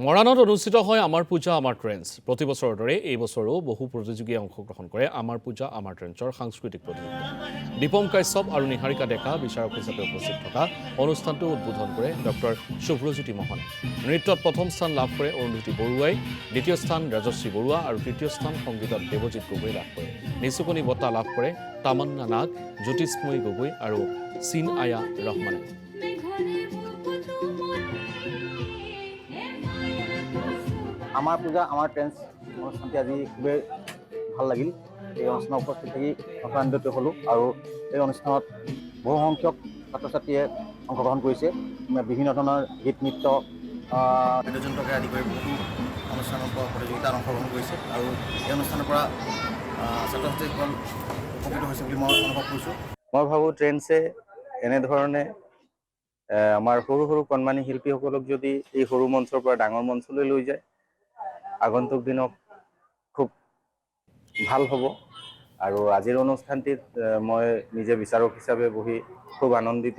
মৰাণত অনুষ্ঠিত হয় আমাৰ পূজা আমাৰ ট্ৰেন্স। প্ৰতি বছৰৰ দৰে এই বছৰো বহু প্ৰতিযোগীয়ে অংশগ্ৰহণ কৰে আমাৰ পূজা আমাৰ ট্ৰেন্সৰ সাংস্কৃতিক প্ৰতিযোগিতা। দীপম কাশ্যপ আৰু নিহাৰিকা ডেকা বিচাৰক হিচাপে উপস্থিত থকা অনুষ্ঠানটো উদ্বোধন কৰে ডক্টৰ শুভ্ৰজ্যোতি মোহনে। নৃত্যত প্ৰথম স্থান লাভ কৰে অৰুন্ধতী বৰুৱাই, দ্বিতীয় স্থান ৰাজশ্ৰী বৰুৱা আৰু তৃতীয় স্থান সংগীতত দেৱজিৎ গগৈ লাভ কৰে। নিচুকনি বঁটা লাভ কৰে তামান্না নাগ, জ্যোতিষ্ময়ী গগৈ আৰু চিন আয়া ৰহমানে। আমাৰ পূজা আমাৰ ট্ৰেন্স অনুষ্ঠানটি আজি খুবেই ভাল লাগিল। এই অনুষ্ঠানত উপস্থিত থাকি আনন্দিত হ'লোঁ আৰু এই অনুষ্ঠানত বহু সংখ্যক ছাত্ৰ ছাত্ৰীয়ে অংশগ্ৰহণ কৰিছে। বিভিন্ন ধৰণৰ গীত নৃত্য বাদ্যযন্ত্ৰকে আদি কৰি বহুতো অনুষ্ঠানৰ পৰা প্ৰতিযোগিতাত অংশগ্ৰহণ কৰিছে আৰু এই অনুষ্ঠানৰ পৰা ছাত্ৰ ছাত্ৰীসকল উপকৃত হৈছে বুলি মই অনুভৱ কৰিছোঁ। মই ভাবোঁ ট্ৰেন্সে এনেধৰণে আমাৰ সৰু সৰু কণমানি শিল্পীসকলক যদি এই সৰু মঞ্চৰ পৰা ডাঙৰ মঞ্চলৈ লৈ যায়, আগন্তুক দিনত খুব ভাল হ'ব। আৰু আজিৰ অনুষ্ঠানটিত মই নিজে বিচাৰক হিচাপে বহি খুব আনন্দিত।